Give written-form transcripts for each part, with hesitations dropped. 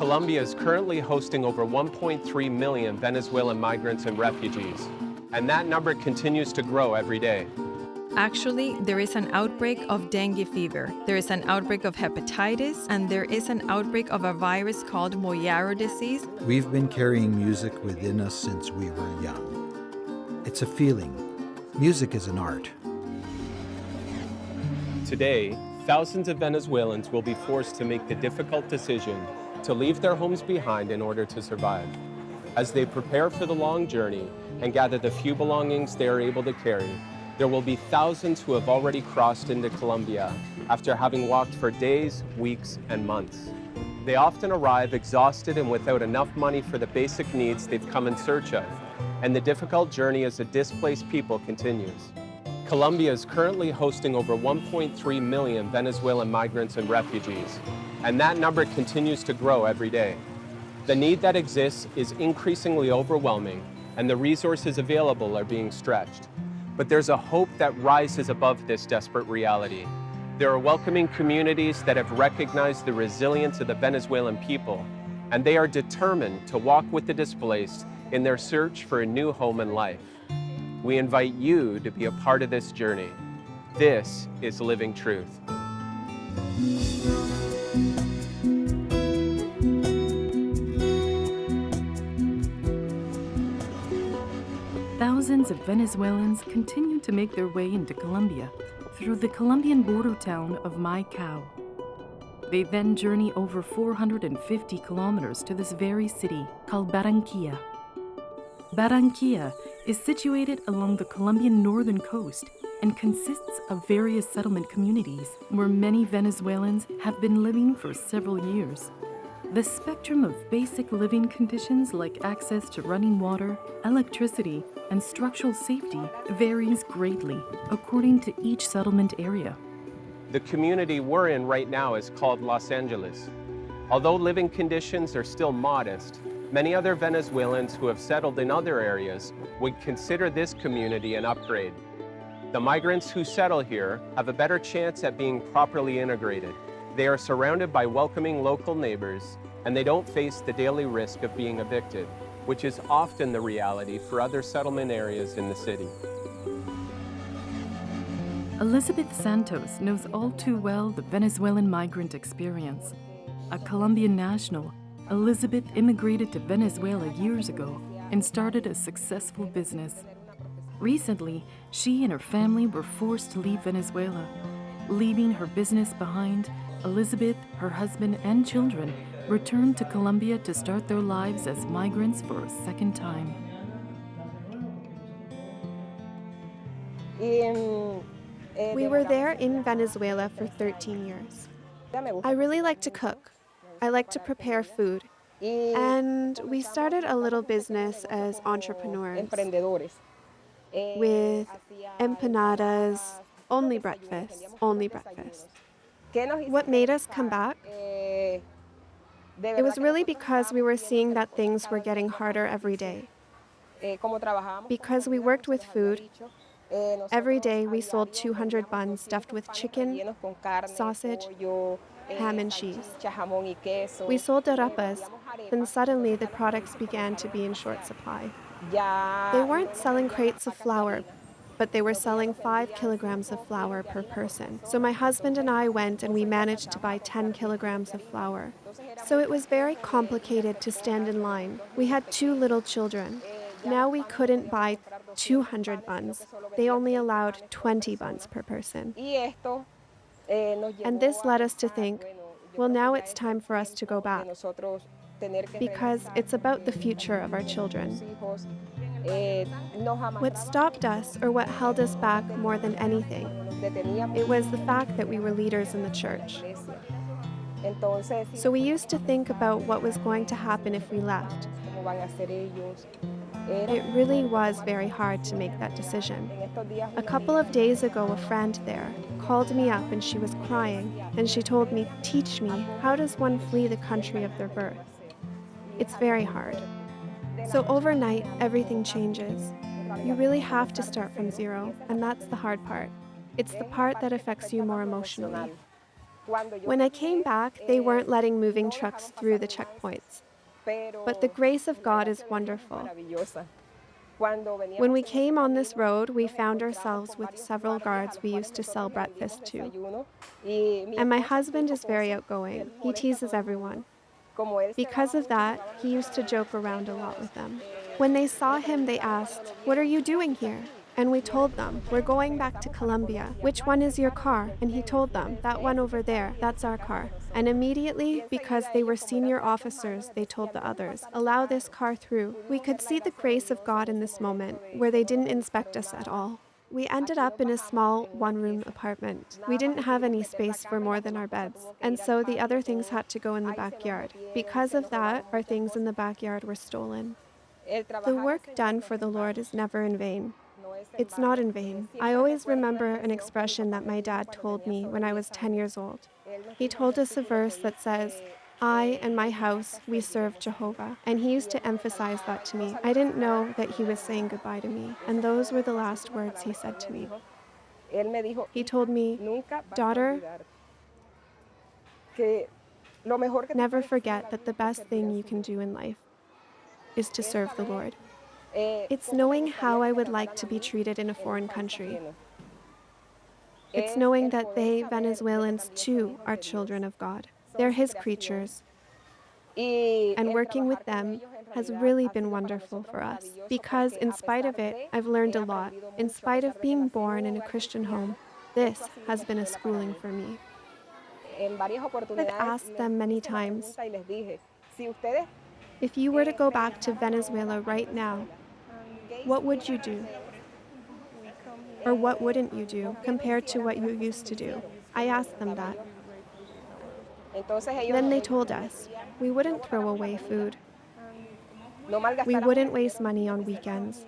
Colombia is currently hosting over 1.3 million Venezuelan migrants and refugees, and that number continues to grow every day. Actually, there is an outbreak of dengue fever, there is an outbreak of hepatitis, and there is an outbreak of a virus called Moyaro disease. We've been carrying music within us since we were young. It's a feeling. Music is an art. Today, thousands of Venezuelans will be forced to make the difficult decision to leave their homes behind in order to survive. As they prepare for the long journey and gather the few belongings they are able to carry, there will be thousands who have already crossed into Colombia after having walked for days, weeks, and months. They often arrive exhausted and without enough money for the basic needs they've come in search of, and the difficult journey as a displaced people continues. Colombia is currently hosting over 1.3 million Venezuelan migrants and refugees, and that number continues to grow every day. The need that exists is increasingly overwhelming, and the resources available are being stretched. But there's a hope that rises above this desperate reality. There are welcoming communities that have recognized the resilience of the Venezuelan people, and they are determined to walk with the displaced in their search for a new home and life. We invite you to be a part of this journey. This is Living Truth. Thousands of Venezuelans continue to make their way into Colombia through the Colombian border town of Maicao. They then journey over 450 kilometers to this very city called Barranquilla. Barranquilla is situated along the Colombian northern coast and consists of various settlement communities where many Venezuelans have been living for several years. The spectrum of basic living conditions like access to running water, electricity, and structural safety varies greatly according to each settlement area. The community we're in right now is called Los Angeles. Although living conditions are still modest, many other Venezuelans who have settled in other areas would consider this community an upgrade. The migrants who settle here have a better chance at being properly integrated. They are surrounded by welcoming local neighbors, and they don't face the daily risk of being evicted, which is often the reality for other settlement areas in the city. Elizabeth Santos knows all too well the Venezuelan migrant experience. A Colombian national, Elizabeth immigrated to Venezuela years ago and started a successful business. Recently, she and her family were forced to leave Venezuela. Leaving her business behind, Elizabeth, her husband, and children returned to Colombia to start their lives as migrants for a second time. We were there in Venezuela for 13 years. I really like to cook. I like to prepare food. And we started a little business as entrepreneurs with empanadas, only breakfast. What made us come back? It was really because we were seeing that things were getting harder every day. Because we worked with food, every day we sold 200 buns stuffed with chicken, sausage, ham and cheese. We sold arepas, and suddenly the products began to be in short supply. They weren't selling crates of flour, but they were selling 5 kilograms of flour per person. So my husband and I went and we managed to buy 10 kilograms of flour. So it was very complicated to stand in line. We had 2 little children. Now we couldn't buy 200 buns. They only allowed 20 buns per person. And this led us to think, well, now it's time for us to go back, because it's about the future of our children. What stopped us, or what held us back more than anything, it was the fact that we were leaders in the church. So we used to think about what was going to happen if we left. It really was very hard to make that decision. A couple of days ago, a friend there called me up and she was crying, and she told me, "Teach me, how does one flee the country of their birth?" It's very hard. So overnight, everything changes. You really have to start from zero, and that's the hard part. It's the part that affects you more emotionally. When I came back, they weren't letting moving trucks through the checkpoints. But the grace of God is wonderful. When we came on this road, we found ourselves with several guards we used to sell breakfast to. And my husband is very outgoing. He teases everyone. Because of that, he used to joke around a lot with them. When they saw him, they asked, "What are you doing here?" And we told them, "We're going back to Colombia. Which one is your car?" And he told them, "That one over there, that's our car." And immediately, because they were senior officers, they told the others, "Allow this car through." We could see the grace of God in this moment, where they didn't inspect us at all. We ended up in a small one-room apartment. We didn't have any space for more than our beds, and so the other things had to go in the backyard. Because of that, our things in the backyard were stolen. The work done for the Lord is never in vain. It's not in vain. I always remember an expression that my dad told me when I was 10 years old. He told us a verse that says, "I and my house, we serve Jehovah." And he used to emphasize that to me. I didn't know that he was saying goodbye to me, and those were the last words he said to me. He told me, "Daughter, never forget that the best thing you can do in life is to serve the Lord." It's knowing how I would like to be treated in a foreign country. It's knowing that they, Venezuelans, too, are children of God. They're His creatures. And working with them has really been wonderful for us, because in spite of it, I've learned a lot. In spite of being born in a Christian home, this has been a schooling for me. I've asked them many times, if you were to go back to Venezuela right now, what would you do? Or what wouldn't you do compared to what you used to do? I asked them that. Then they told us, we wouldn't throw away food. We wouldn't waste money on weekends.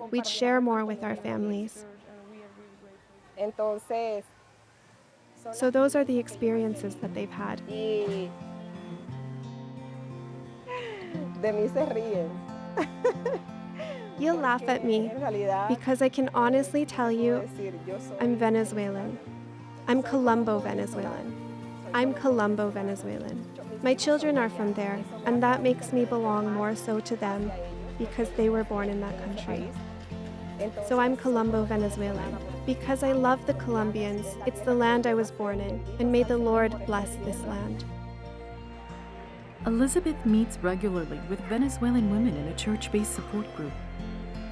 We'd share more with our families. So those are the experiences that they've had. You'll laugh at me because I can honestly tell you I'm Venezuelan. I'm Colombo Venezuelan. I'm Colombo Venezuelan. My children are from there, and that makes me belong more so to them because they were born in that country. So I'm Colombo Venezuelan because I love the Colombians. It's the land I was born in, and may the Lord bless this land. Elizabeth meets regularly with Venezuelan women in a church-based support group.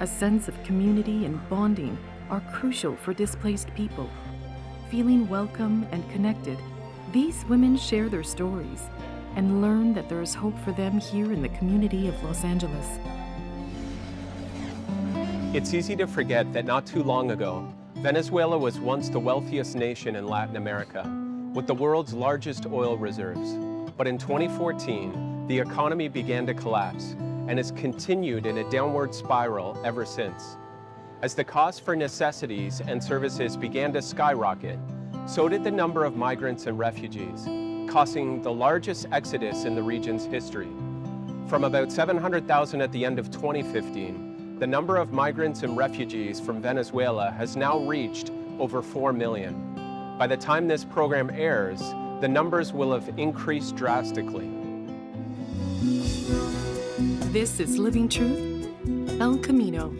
A sense of community and bonding are crucial for displaced people. Feeling welcome and connected, these women share their stories and learn that there is hope for them here in the community of Los Angeles. It's easy to forget that not too long ago, Venezuela was once the wealthiest nation in Latin America, with the world's largest oil reserves. But in 2014, the economy began to collapse and has continued in a downward spiral ever since. As the cost for necessities and services began to skyrocket, so did the number of migrants and refugees, causing the largest exodus in the region's history. From about 700,000 at the end of 2015, the number of migrants and refugees from Venezuela has now reached over 4 million. By the time this program airs, the numbers will have increased drastically. This is Living Truth, El Camino.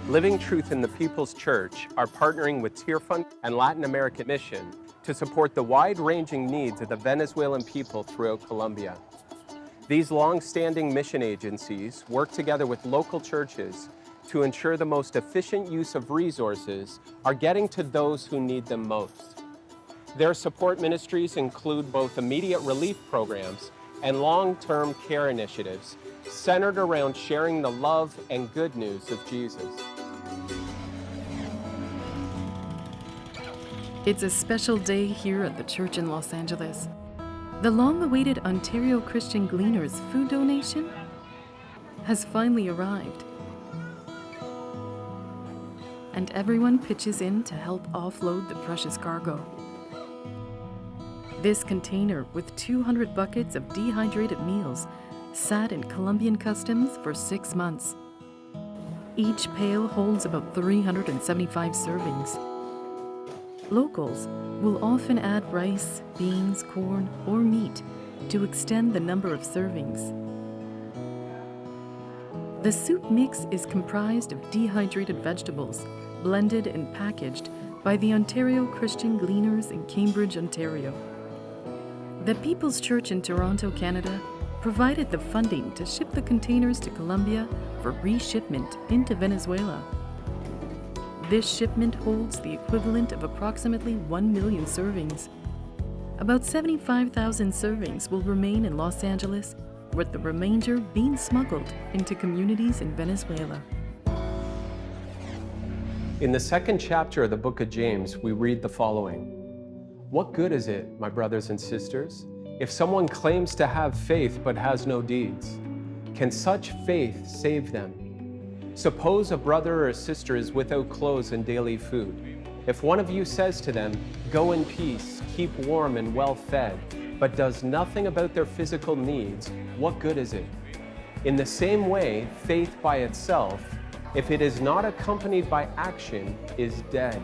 Living Truth and the People's Church are partnering with Tear Fund and Latin American Mission to support the wide-ranging needs of the Venezuelan people throughout Colombia. These long-standing mission agencies work together with local churches to ensure the most efficient use of resources are getting to those who need them most. Their support ministries include both immediate relief programs and long-term care initiatives centered around sharing the love and good news of Jesus. It's a special day here at the church in Los Angeles. The long-awaited Ontario Christian Gleaners food donation has finally arrived. And everyone pitches in to help offload the precious cargo. This container with 200 buckets of dehydrated meals sat in Colombian customs for 6 months. Each pail holds about 375 servings. Locals will often add rice, beans, corn, or meat to extend the number of servings. The soup mix is comprised of dehydrated vegetables, blended and packaged by the Ontario Christian Gleaners in Cambridge, Ontario. The People's Church in Toronto, Canada, provided the funding to ship the containers to Colombia for reshipment into Venezuela. This shipment holds the equivalent of approximately 1 million servings. About 75,000 servings will remain in Los Angeles, with the remainder being smuggled into communities in Venezuela. In the second chapter of the book of James, we read the following. What good is it, my brothers and sisters, if someone claims to have faith but has no deeds? Can such faith save them? Suppose a brother or a sister is without clothes and daily food. If one of you says to them, go in peace, keep warm and well fed, but does nothing about their physical needs, what good is it? In the same way, faith by itself, if it is not accompanied by action, is dead.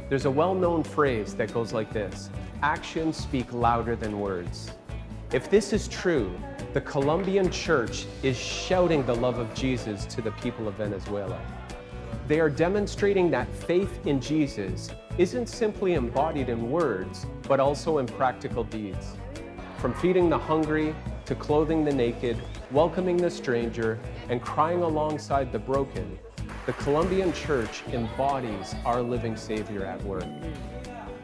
There's a well-known phrase that goes like this: actions speak louder than words. If this is true, the Colombian church is shouting the love of Jesus to the people of Venezuela. They are demonstrating that faith in Jesus isn't simply embodied in words, but also in practical deeds. From feeding the hungry, to clothing the naked, welcoming the stranger, and crying alongside the broken, the Colombian church embodies our living Savior at work.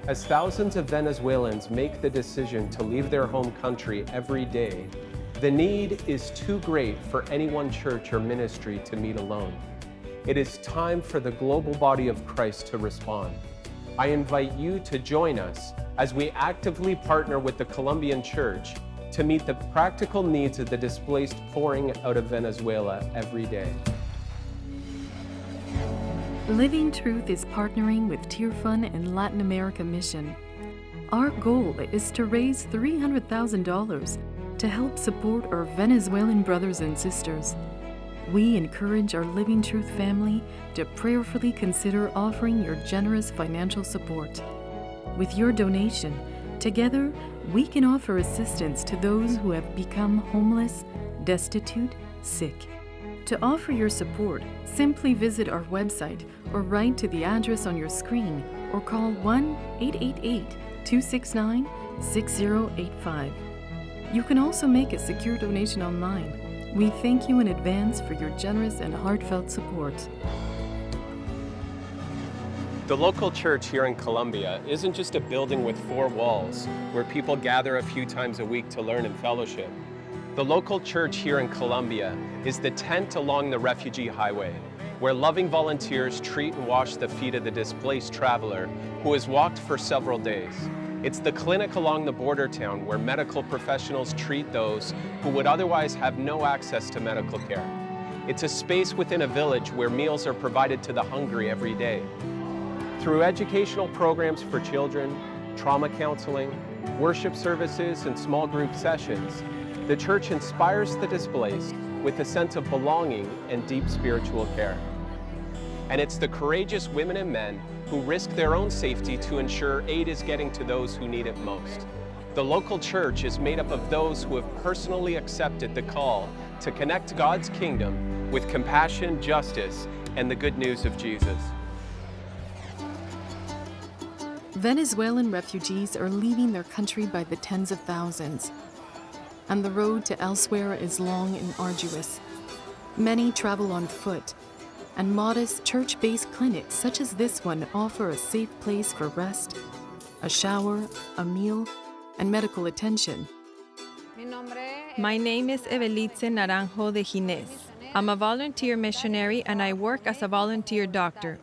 As thousands of Venezuelans make the decision to leave their home country every day, the need is too great for any one church or ministry to meet alone. It is time for the global body of Christ to respond. I invite you to join us as we actively partner with the Colombian church to meet the practical needs of the displaced pouring out of Venezuela every day. Living Truth is partnering with Tear Fund and Latin America Mission. Our goal is to raise $300,000 to help support our Venezuelan brothers and sisters. We encourage our Living Truth family to prayerfully consider offering your generous financial support. With your donation, together we can offer assistance to those who have become homeless, destitute, sick. To offer your support, simply visit our website or write to the address on your screen or call 1-888-269-6085. You can also make a secure donation online. We thank you in advance for your generous and heartfelt support. The local church here in Colombia isn't just a building with 4 walls where people gather a few times a week to learn and fellowship. The local church here in Colombia is the tent along the refugee highway, where loving volunteers treat and wash the feet of the displaced traveler who has walked for several days. It's the clinic along the border town where medical professionals treat those who would otherwise have no access to medical care. It's a space within a village where meals are provided to the hungry every day. Through educational programs for children, trauma counseling, worship services, and small group sessions, the church inspires the displaced with a sense of belonging and deep spiritual care. And it's the courageous women and men who risk their own safety to ensure aid is getting to those who need it most. The local church is made up of those who have personally accepted the call to connect God's kingdom with compassion, justice, and the good news of Jesus. Venezuelan refugees are leaving their country by the tens of thousands, and the road to elsewhere is long and arduous. Many travel on foot, and modest church-based clinics such as this one offer a safe place for rest, a shower, a meal, and medical attention. My name is Evelitze Naranjo de Ginés. I'm a volunteer missionary and I work as a volunteer doctor,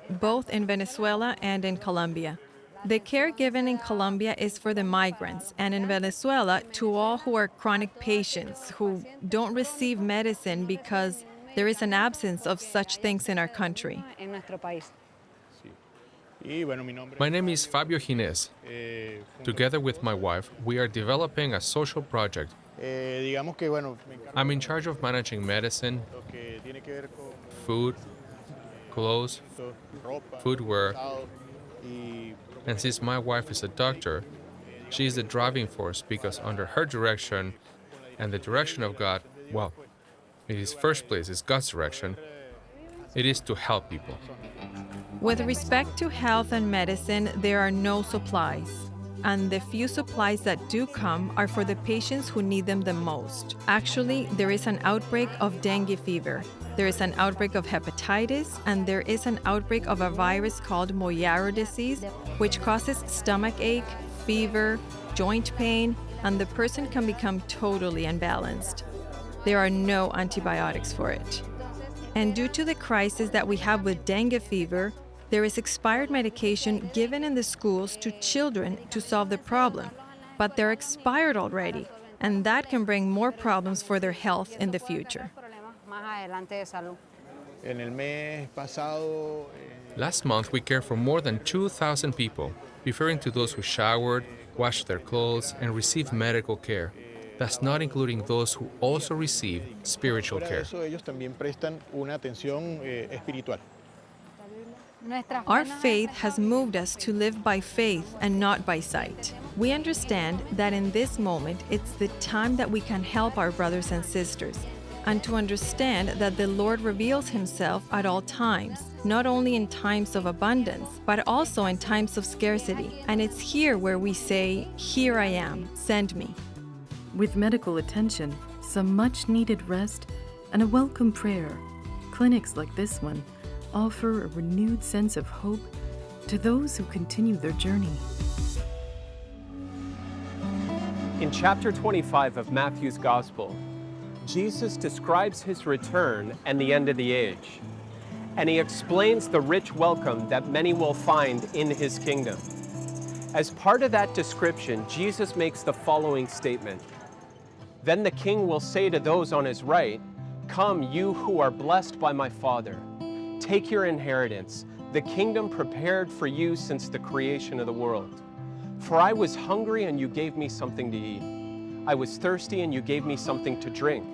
both in Venezuela and in Colombia. The care given in Colombia is for the migrants, and in Venezuela to all who are chronic patients who don't receive medicine because there is an absence of such things in our country. My name is Fabio Ginés. Together with my wife, we are developing a social project I'm in charge of managing medicine, food, clothes, footwear, and since my wife is a doctor, she is the driving force because under her direction and the direction of God, well, in his first place is God's direction, it is to help people. With respect to health and medicine, there are no supplies. And the few supplies that do come are for the patients who need them the most. Actually, there is an outbreak of dengue fever. There is an outbreak of hepatitis, and there is an outbreak of a virus called Moyaro disease, which causes stomach ache, fever, joint pain, and the person can become totally unbalanced. There are no antibiotics for it. And due to the crisis that we have with dengue fever, there is expired medication given in the schools to children to solve the problem, but they're expired already, and that can bring more problems for their health in the future. Last month, we cared for more than 2,000 people, referring to those who showered, washed their clothes, and received medical care. That's not including those who also receive spiritual care. Our faith has moved us to live by faith and not by sight. We understand that in this moment, it's the time that we can help our brothers and sisters, and to understand that the Lord reveals himself at all times, not only in times of abundance, but also in times of scarcity. And it's here where we say, "Here I am, send me." With medical attention, some much-needed rest, and a welcome prayer, clinics like this one offer a renewed sense of hope to those who continue their journey. In chapter 25 of Matthew's Gospel, Jesus describes his return and the end of the age, and he explains the rich welcome that many will find in his kingdom. As part of that description, Jesus makes the following statement: "Then the king will say to those on his right, 'Come, you who are blessed by my Father. Take your inheritance, the kingdom prepared for you since the creation of the world. For I was hungry and you gave me something to eat. I was thirsty and you gave me something to drink.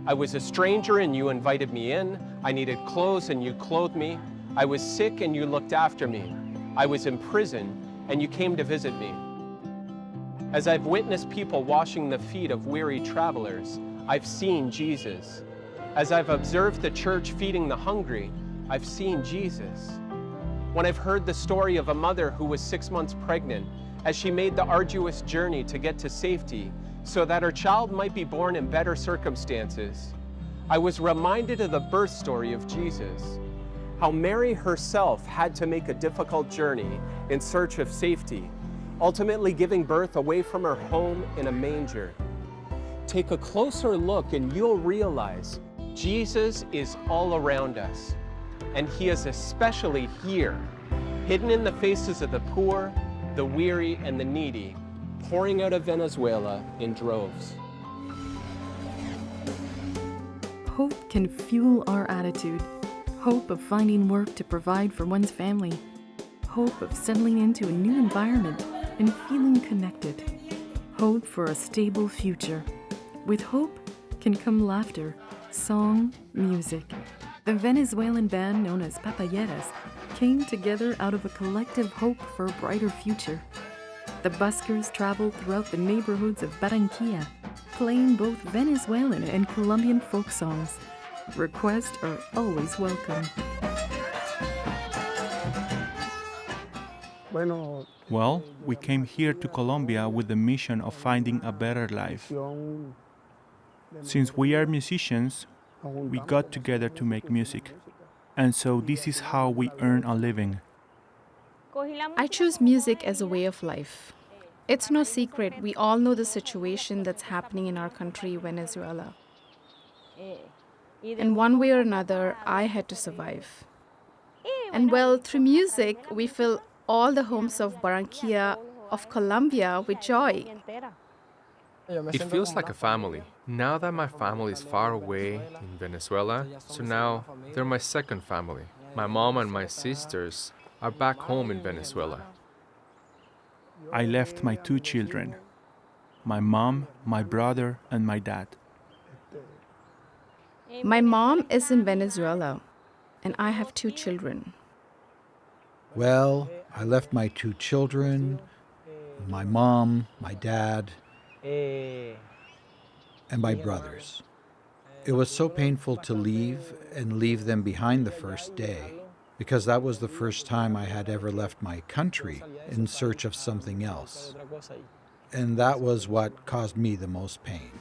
I was a stranger and you invited me in. I needed clothes and you clothed me. I was sick and you looked after me. I was in prison and you came to visit me.' As I've witnessed people washing the feet of weary travelers, I've seen Jesus. As I've observed the church feeding the hungry, I've seen Jesus. When I've heard the story of a mother who was 6 months pregnant as she made the arduous journey to get to safety so that her child might be born in better circumstances, I was reminded of the birth story of Jesus, how Mary herself had to make a difficult journey in search of safety, ultimately giving birth away from her home in a manger. Take a closer look and you'll realize Jesus is all around us. And he is especially here, hidden in the faces of the poor, the weary, and the needy, pouring out of Venezuela in droves." Hope can fuel our attitude. Hope of finding work to provide for one's family. Hope of settling into a new environment and feeling connected. Hope for a stable future. With hope can come laughter, song, music. The Venezuelan band known as Papayeras came together out of a collective hope for a brighter future. The buskers traveled throughout the neighborhoods of Barranquilla, playing both Venezuelan and Colombian folk songs. Requests are always welcome. Well, we came here to Colombia with the mission of finding a better life. Since we are musicians, we got together to make music. And so this is how we earn a living. I choose music as a way of life. It's no secret, we all know the situation that's happening in our country, Venezuela. In one way or another, I had to survive. And well, through music, we fill all the homes of Barranquilla, of Colombia, with joy. It feels like a family. Now that my family is far away in Venezuela, so now they're my second family. My mom and my sisters are back home in Venezuela. I left my 2 children. my mom, my brother, and my dad. My mom is in Venezuela, and I have 2 children. Well, I left my 2 children, my mom, my dad, and my brothers. It was so painful to leave them behind the first day, because that was the first time I had ever left my country in search of something else. And that was what caused me the most pain.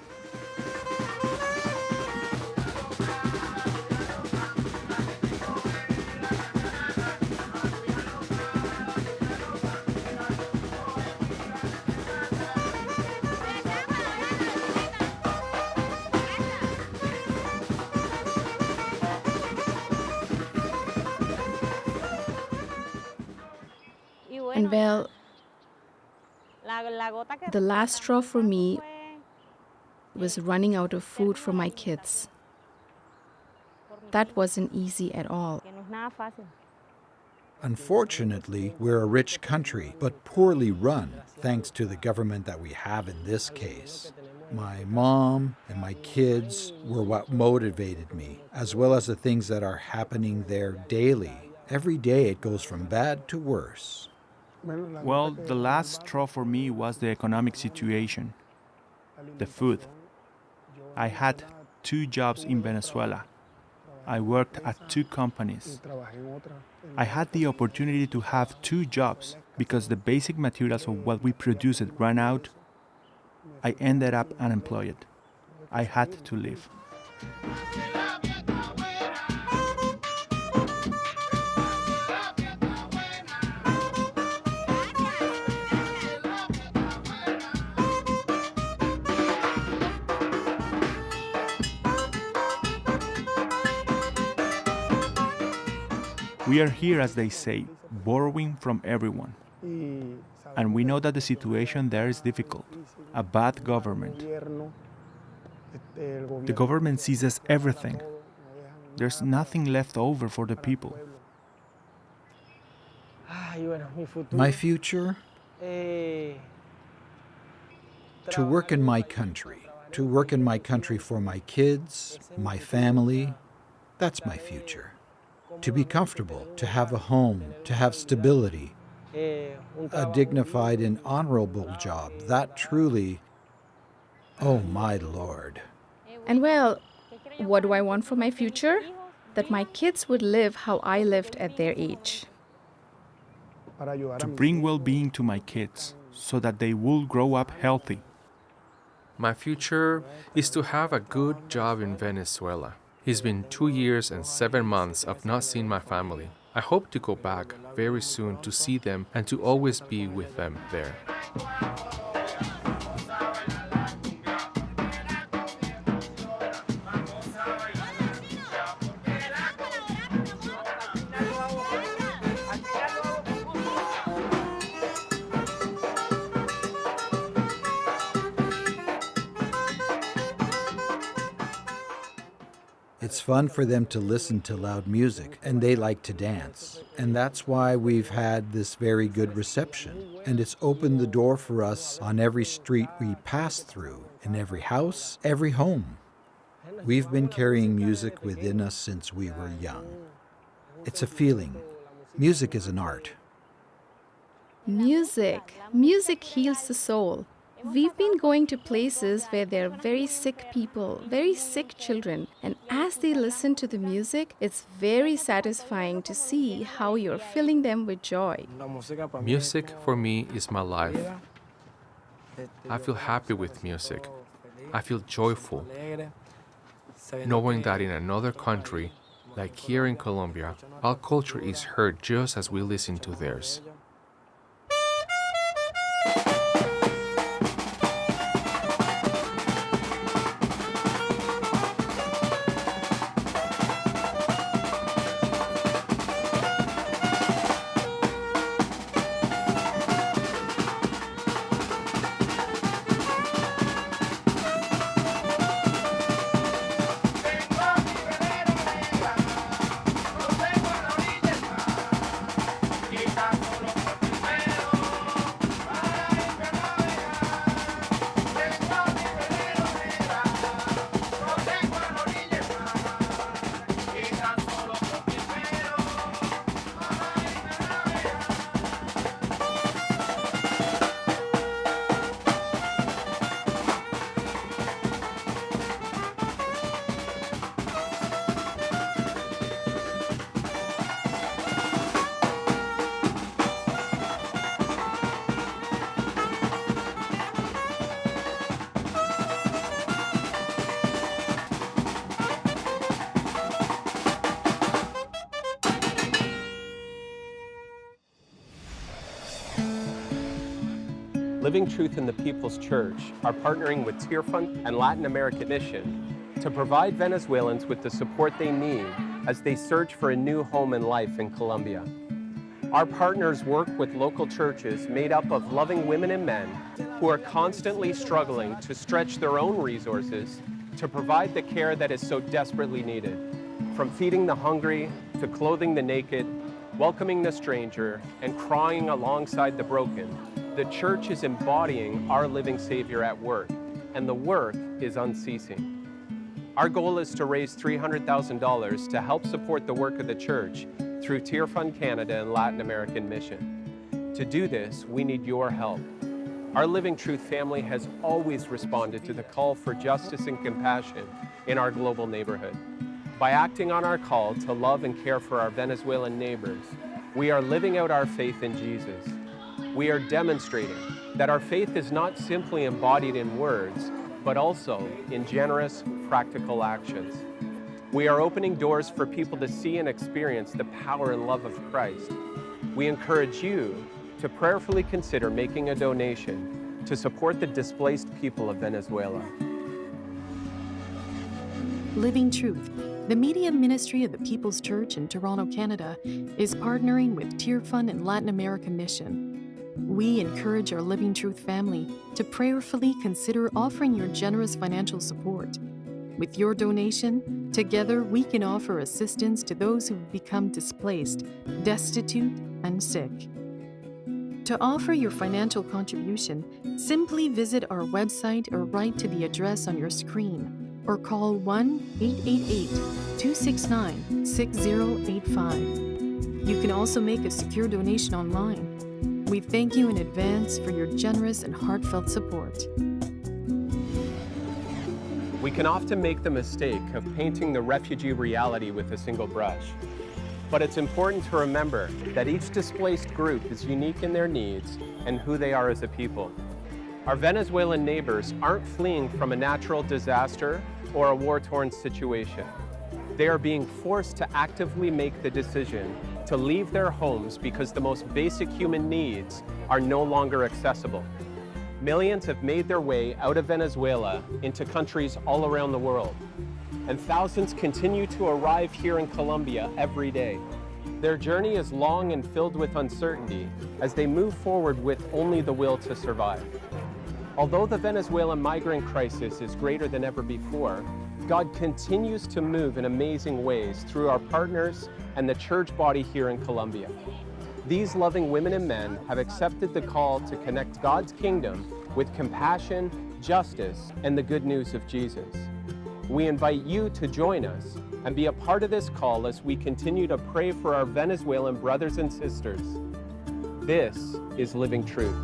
And well, the last straw for me was running out of food for my kids. That wasn't easy at all. Unfortunately, we're a rich country, but poorly run, thanks to the government that we have in this case. My mom and my kids were what motivated me, as well as the things that are happening there daily. Every day it goes from bad to worse. Well, the last straw for me was the economic situation, the food. I had 2 jobs in Venezuela. I worked at 2 companies. I had the opportunity to have 2 jobs because the basic materials of what we produced ran out. I ended up unemployed. I had to leave. We are here, as they say, borrowing from everyone. And we know that the situation there is difficult. A bad government. The government seizes everything. There's nothing left over for the people. My future? To work in my country. To work in my country for my kids, my family. That's my future. To be comfortable, to have a home, to have stability, a dignified and honorable job. That truly, oh my Lord. And well, what do I want for my future? That my kids would live how I lived at their age. To bring well-being to my kids so that they will grow up healthy. My future is to have a good job in Venezuela. It's been 2 years and 7 months of not seeing my family. I hope to go back very soon to see them and to always be with them there. It's fun for them to listen to loud music, and they like to dance. And that's why we've had this very good reception. And it's opened the door for us on every street we pass through, in every house, every home. We've been carrying music within us since we were young. It's a feeling. Music is an art. Music. Music heals the soul. We've been going to places where there are very sick people, very sick children, and as they listen to the music, it's very satisfying to see how you're filling them with joy. Music for me is my life. I feel happy with music. I feel joyful, knowing that in another country, like here in Colombia, our culture is heard just as we listen to theirs. Living Truth and the People's Church are partnering with Tear Fund and Latin American Mission to provide Venezuelans with the support they need as they search for a new home and life in Colombia. Our partners work with local churches made up of loving women and men who are constantly struggling to stretch their own resources to provide the care that is so desperately needed. From feeding the hungry to clothing the naked, welcoming the stranger, and crying alongside the broken, the church is embodying our living Savior at work, and the work is unceasing. Our goal is to raise $300,000 to help support the work of the church through Tear Fund Canada and Latin American Mission. To do this, we need your help. Our Living Truth family has always responded to the call for justice and compassion in our global neighborhood. By acting on our call to love and care for our Venezuelan neighbors, we are living out our faith in Jesus. We are demonstrating that our faith is not simply embodied in words, but also in generous, practical actions. We are opening doors for people to see and experience the power and love of Christ. We encourage you to prayerfully consider making a donation to support the displaced people of Venezuela. Living Truth, the media ministry of the People's Church in Toronto, Canada, is partnering with Tear Fund and Latin American Mission. We encourage our Living Truth family to prayerfully consider offering your generous financial support. With your donation, together we can offer assistance to those who've become displaced, destitute, and sick. To offer your financial contribution, simply visit our website or write to the address on your screen, or call 1-888-269-6085. You can also make a secure donation online. We thank you in advance for your generous and heartfelt support. We can often make the mistake of painting the refugee reality with a single brush. But it's important to remember that each displaced group is unique in their needs and who they are as a people. Our Venezuelan neighbors aren't fleeing from a natural disaster or a war-torn situation. They are being forced to actively make the decision to leave their homes because the most basic human needs are no longer accessible. Millions have made their way out of Venezuela into countries all around the world, and thousands continue to arrive here in Colombia every day. Their journey is long and filled with uncertainty as they move forward with only the will to survive. Although the Venezuelan migrant crisis is greater than ever before, God continues to move in amazing ways through our partners and the church body here in Colombia. These loving women and men have accepted the call to connect God's kingdom with compassion, justice, and the good news of Jesus. We invite you to join us and be a part of this call as we continue to pray for our Venezuelan brothers and sisters. This is Living Truth.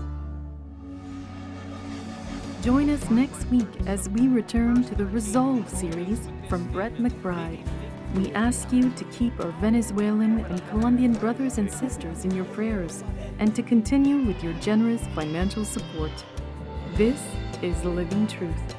Join us next week as we return to the Resolve series from Brett McBride. We ask you to keep our Venezuelan and Colombian brothers and sisters in your prayers and to continue with your generous financial support. This is Living Truth.